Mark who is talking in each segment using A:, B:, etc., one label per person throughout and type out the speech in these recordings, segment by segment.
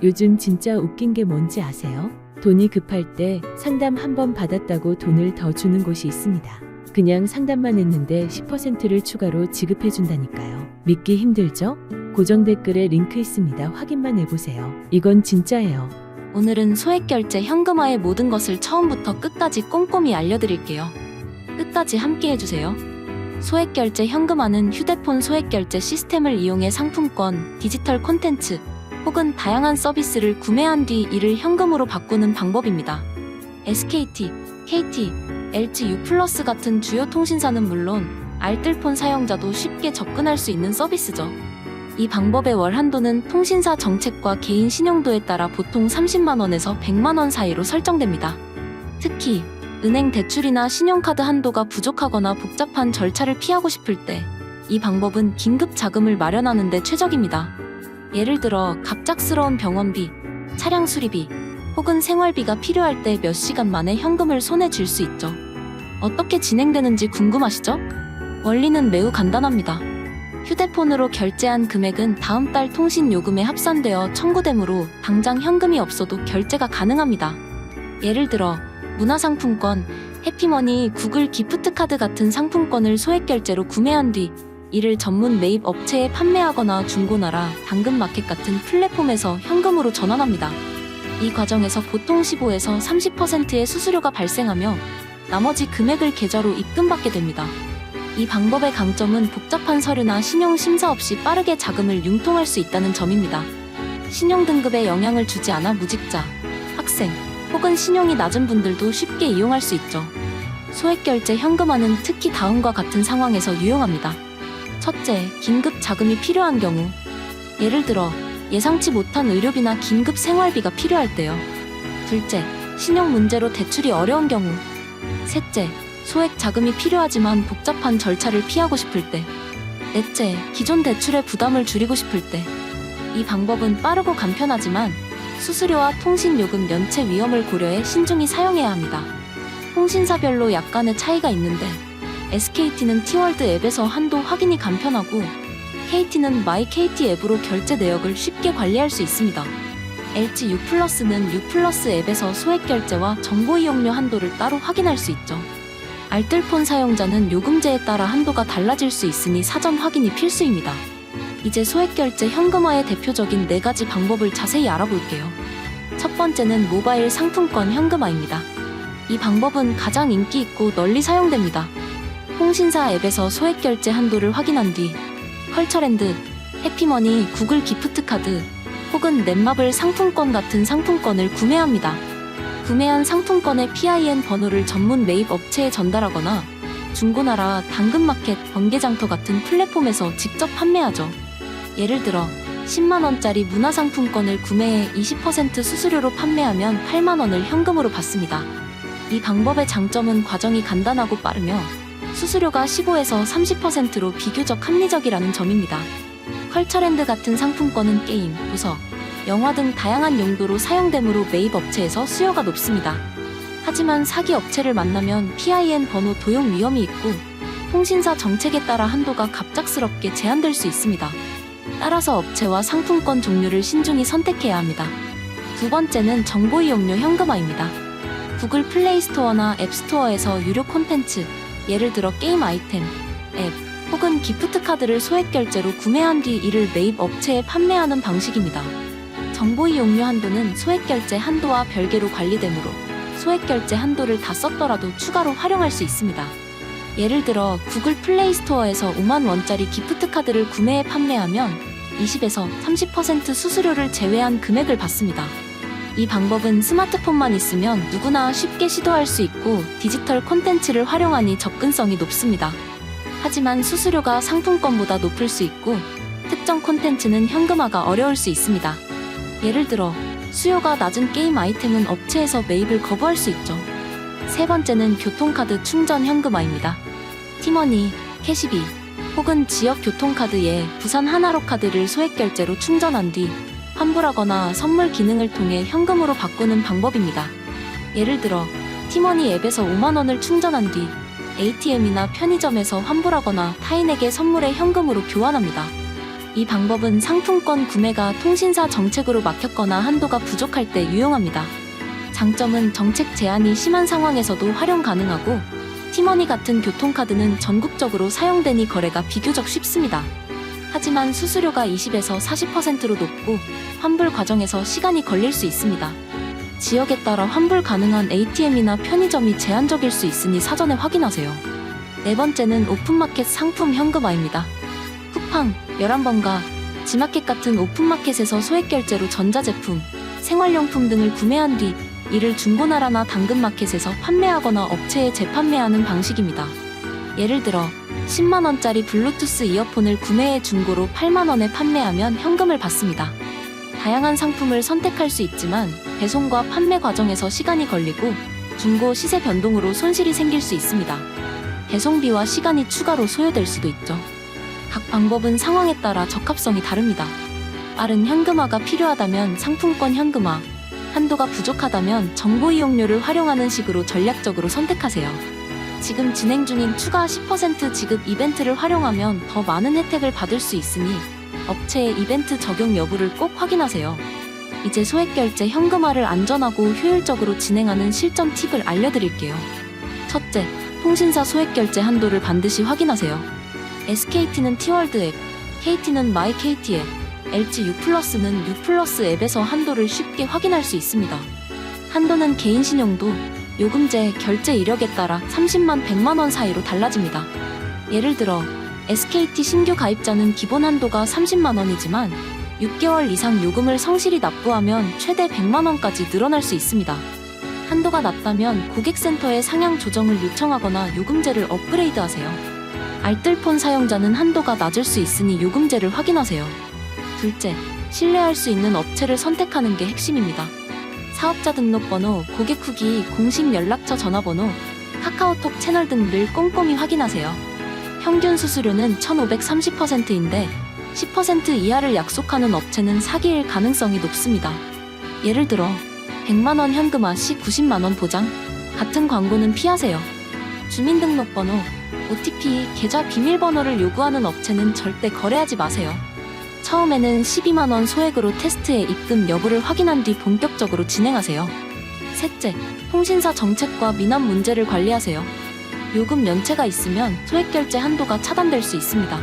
A: 요즘 진짜 웃긴 게 뭔지 아세요? 돈이 급할 때 상담 한 번 받았다고 돈을 더 주는 곳이 있습니다. 그냥 상담만 했는데 10%를 추가로 지급해준다니까요. 믿기 힘들죠? 고정 댓글에 링크 있습니다. 확인만 해보세요. 이건 진짜예요.
B: 오늘은 소액결제 현금화의 모든 것을 처음부터 끝까지 꼼꼼히 알려드릴게요. 끝까지 함께 해주세요. 소액결제 현금화는 휴대폰 소액결제 시스템을 이용해 상품권, 디지털 콘텐츠 혹은 다양한 서비스를 구매한 뒤 이를 현금으로 바꾸는 방법입니다. SKT, KT, LG U+ 같은 주요 통신사는 물론 알뜰폰 사용자도 쉽게 접근할 수 있는 서비스죠. 이 방법의 월 한도는 통신사 정책과 개인 신용도에 따라 보통 30만 원에서 100만 원 사이로 설정됩니다. 특히 은행 대출이나 신용카드 한도가 부족하거나 복잡한 절차를 피하고 싶을 때 이 방법은 긴급 자금을 마련하는 데 최적입니다. 예를 들어 갑작스러운 병원비, 차량 수리비 혹은 생활비가 필요할 때 몇 시간 만에 현금을 손에 쥘 수 있죠. 어떻게 진행되는지 궁금하시죠? 원리는 매우 간단합니다. 휴대폰으로 결제한 금액은 다음 달 통신 요금에 합산되어 청구되므로 당장 현금이 없어도 결제가 가능합니다. 예를 들어 문화상품권, 해피머니, 구글 기프트카드 같은 상품권을 소액결제로 구매한 뒤 이를 전문 매입 업체에 판매하거나 중고나라, 당근마켓 같은 플랫폼에서 현금으로 전환합니다. 이 과정에서 보통 15에서 30%의 수수료가 발생하며 나머지 금액을 계좌로 입금받게 됩니다. 이 방법의 강점은 복잡한 서류나 신용 심사 없이 빠르게 자금을 융통할 수 있다는 점입니다. 신용 등급에 영향을 주지 않아 무직자, 학생, 혹은 신용이 낮은 분들도 쉽게 이용할 수 있죠. 소액결제 현금화는 특히 다음과 같은 상황에서 유용합니다. 첫째, 긴급 자금이 필요한 경우. 예를 들어 예상치 못한 의료비나 긴급 생활비가 필요할 때요. 둘째, 신용 문제로 대출이 어려운 경우. 셋째, 소액 자금이 필요하지만 복잡한 절차를 피하고 싶을 때. 넷째, 기존 대출의 부담을 줄이고 싶을 때. 이 방법은 빠르고 간편하지만 수수료와 통신요금 연체 위험을 고려해 신중히 사용해야 합니다. 통신사별로 약간의 차이가 있는데 SKT는 T월드 앱에서 한도 확인이 간편하고 KT는 마이 KT 앱으로 결제 내역을 쉽게 관리할 수 있습니다. LG U+는 U+ 앱에서 소액결제와 정보 이용료 한도를 따로 확인할 수 있죠. 알뜰폰 사용자는 요금제에 따라 한도가 달라질 수 있으니 사전 확인이 필수입니다. 이제 소액결제 현금화의 대표적인 4가지 방법을 자세히 알아볼게요. 첫 번째는 모바일 상품권 현금화입니다. 이 방법은 가장 인기 있고 널리 사용됩니다. 통신사 앱에서 소액결제 한도를 확인한 뒤 컬처랜드, 해피머니, 구글 기프트카드 혹은 넷마블 상품권 같은 상품권을 구매합니다. 구매한 상품권의 PIN 번호를 전문 매입 업체에 전달하거나 중고나라, 당근마켓, 번개장터 같은 플랫폼에서 직접 판매하죠. 예를 들어 10만원짜리 문화상품권을 구매해 20% 수수료로 판매하면 8만원을 현금으로 받습니다. 이 방법의 장점은 과정이 간단하고 빠르며 수수료가 15에서 30%로 비교적 합리적이라는 점입니다. 컬처랜드 같은 상품권은 게임, 도서, 영화 등 다양한 용도로 사용되므로 매입 업체에서 수요가 높습니다. 하지만 사기 업체를 만나면 PIN 번호 도용 위험이 있고 통신사 정책에 따라 한도가 갑작스럽게 제한될 수 있습니다. 따라서 업체와 상품권 종류를 신중히 선택해야 합니다. 두 번째는 정보 이용료 현금화입니다. 구글 플레이 스토어나 앱 스토어에서 유료 콘텐츠, 예를 들어 게임 아이템, 앱, 혹은 기프트 카드를 소액 결제로 구매한 뒤 이를 매입 업체에 판매하는 방식입니다. 정보 이용료 한도는 소액 결제 한도와 별개로 관리되므로 소액 결제 한도를 다 썼더라도 추가로 활용할 수 있습니다. 예를 들어 구글 플레이 스토어에서 5만 원짜리 기프트 카드를 구매해 판매하면 20에서 30% 수수료를 제외한 금액을 받습니다. 이 방법은 스마트폰만 있으면 누구나 쉽게 시도할 수 있고 디지털 콘텐츠를 활용하니 접근성이 높습니다. 하지만 수수료가 상품권보다 높을 수 있고 특정 콘텐츠는 현금화가 어려울 수 있습니다. 예를 들어 수요가 낮은 게임 아이템은 업체에서 매입을 거부할 수 있죠. 세 번째는 교통카드 충전 현금화입니다. 티머니, 캐시비 혹은 지역 교통카드에 부산 하나로카드를 소액결제로 충전한 뒤 환불하거나 선물 기능을 통해 현금으로 바꾸는 방법입니다. 예를 들어 티머니 앱에서 5만 원을 충전한 뒤 ATM이나 편의점에서 환불하거나 타인에게 선물해 현금으로 교환합니다. 이 방법은 상품권 구매가 통신사 정책으로 막혔거나 한도가 부족할 때 유용합니다. 장점은 정책 제한이 심한 상황에서도 활용 가능하고 티머니 같은 교통카드는 전국적으로 사용되니 거래가 비교적 쉽습니다. 하지만 수수료가 20에서 40%로 높고 환불 과정에서 시간이 걸릴 수 있습니다. 지역에 따라 환불 가능한 ATM이나 편의점이 제한적일 수 있으니 사전에 확인하세요. 네 번째는 오픈마켓 상품 현금화입니다. 쿠팡, 11번가, 지마켓 같은 오픈마켓에서 소액결제로 전자제품, 생활용품 등을 구매한 뒤 이를 중고나라나 당근마켓에서 판매하거나 업체에 재판매하는 방식입니다. 예를 들어 10만원짜리 블루투스 이어폰을 구매해 중고로 8만원에 판매하면 현금을 받습니다. 다양한 상품을 선택할 수 있지만 배송과 판매 과정에서 시간이 걸리고 중고 시세 변동으로 손실이 생길 수 있습니다. 배송비와 시간이 추가로 소요될 수도 있죠. 각 방법은 상황에 따라 적합성이 다릅니다. 빠른 현금화가 필요하다면 상품권 현금화, 한도가 부족하다면 정보 이용료를 활용하는 식으로 전략적으로 선택하세요. 지금 진행 중인 추가 10% 지급 이벤트를 활용하면 더 많은 혜택을 받을 수 있으니 업체의 이벤트 적용 여부를 꼭 확인하세요. 이제 소액결제 현금화를 안전하고 효율적으로 진행하는 실전 팁을 알려드릴게요. 첫째, 통신사 소액결제 한도를 반드시 확인하세요. SKT는 T월드 앱, KT는 마이 KT 앱, LG U+는 U+ 앱에서 한도를 쉽게 확인할 수 있습니다. 한도는 개인 신용도, 요금제, 결제 이력에 따라 30만 100만원 사이로 달라집니다. 예를 들어 SKT 신규 가입자는 기본 한도가 30만원이지만 6개월 이상 요금을 성실히 납부하면 최대 100만원까지 늘어날 수 있습니다. 한도가 낮다면 고객센터에 상향 조정을 요청하거나 요금제를 업그레이드하세요. 알뜰폰 사용자는 한도가 낮을 수 있으니 요금제를 확인하세요. 둘째, 신뢰할 수 있는 업체를 선택하는 게 핵심입니다. 사업자 등록번호, 고객 후기, 공식 연락처 전화번호, 카카오톡 채널 등을 꼼꼼히 확인하세요. 평균 수수료는 1530%인데 10% 이하를 약속하는 업체는 사기일 가능성이 높습니다. 예를 들어 100만원 현금화 시 90만원 보장, 같은 광고는 피하세요. 주민등록번호, OTP, 계좌 비밀번호를 요구하는 업체는 절대 거래하지 마세요. 처음에는 12만원 소액으로 테스트에 입금 여부를 확인한 뒤 본격적으로 진행하세요. 셋째, 통신사 정책과 미납 문제를 관리하세요. 요금 연체가 있으면 소액결제 한도가 차단될 수 있습니다.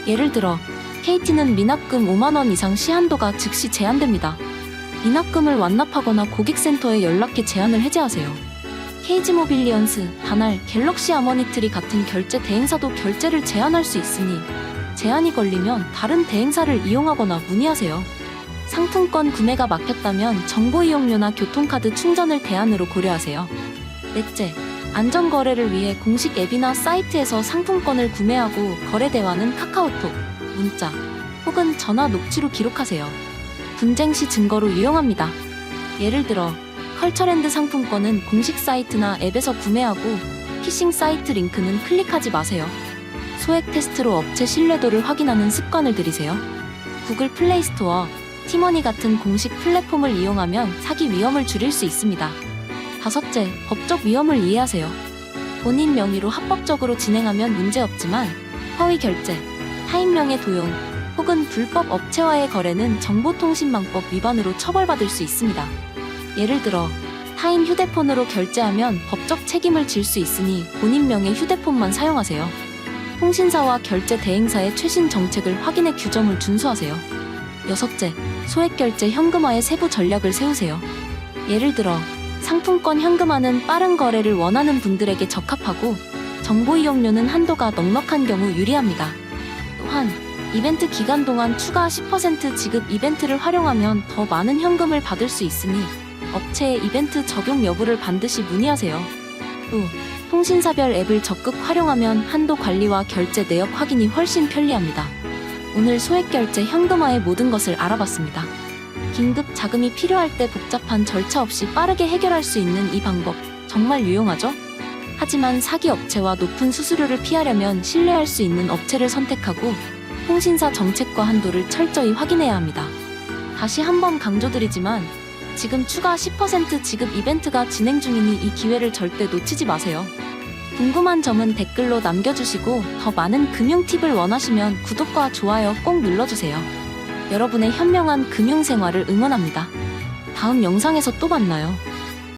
B: 예를 들어 KT는 미납금 5만원 이상 시 한도가 즉시 제한됩니다. 미납금을 완납하거나 고객센터에 연락해 제한을 해제하세요. KG모빌리언스, 다날, 갤럭시 아머니트리 같은 결제 대행사도 결제를 제한할 수 있으니 제한이 걸리면 다른 대행사를 이용하거나 문의하세요. 상품권 구매가 막혔다면 정보 이용료나 교통카드 충전을 대안으로 고려하세요. 넷째, 안전거래를 위해 공식 앱이나 사이트에서 상품권을 구매하고 거래 대화는 카카오톡, 문자 혹은 전화 녹취로 기록하세요. 분쟁 시 증거로 유용합니다. 예를 들어 컬처랜드 상품권은 공식 사이트나 앱에서 구매하고 피싱 사이트 링크는 클릭하지 마세요. 소액 테스트로 업체 신뢰도를 확인하는 습관을 들이세요. 구글 플레이 스토어, 티머니 같은 공식 플랫폼을 이용하면 사기 위험을 줄일 수 있습니다. 다섯째, 법적 위험을 이해하세요. 본인 명의로 합법적으로 진행하면 문제없지만 허위 결제, 타인 명의 도용 혹은 불법 업체와의 거래는 정보통신망법 위반으로 처벌받을 수 있습니다. 예를 들어 타인 휴대폰으로 결제하면 법적 책임을 질 수 있으니 본인 명의 휴대폰만 사용하세요. 통신사와 결제 대행사의 최신 정책을 확인해 규정을 준수하세요. 여섯째, 소액결제 현금화의 세부 전략을 세우세요. 예를 들어 상품권 현금화는 빠른 거래를 원하는 분들에게 적합하고 정보 이용료는 한도가 넉넉한 경우 유리합니다. 또한 이벤트 기간 동안 추가 10% 지급 이벤트를 활용하면 더 많은 현금을 받을 수 있으니 업체의 이벤트 적용 여부를 반드시 문의하세요. 또 통신사별 앱을 적극 활용하면 한도 관리와 결제 내역 확인이 훨씬 편리합니다. 오늘 소액결제 현금화의 모든 것을 알아봤습니다. 긴급 자금이 필요할 때 복잡한 절차 없이 빠르게 해결할 수 있는 이 방법 정말 유용하죠? 하지만 사기 업체와 높은 수수료를 피하려면 신뢰할 수 있는 업체를 선택하고 통신사 정책과 한도를 철저히 확인해야 합니다. 다시 한번 강조드리지만 지금 추가 10% 지급 이벤트가 진행 중이니 이 기회를 절대 놓치지 마세요. 궁금한 점은 댓글로 남겨주시고 더 많은 금융 팁을 원하시면 구독과 좋아요 꼭 눌러주세요. 여러분의 현명한 금융생활을 응원합니다. 다음 영상에서 또 만나요.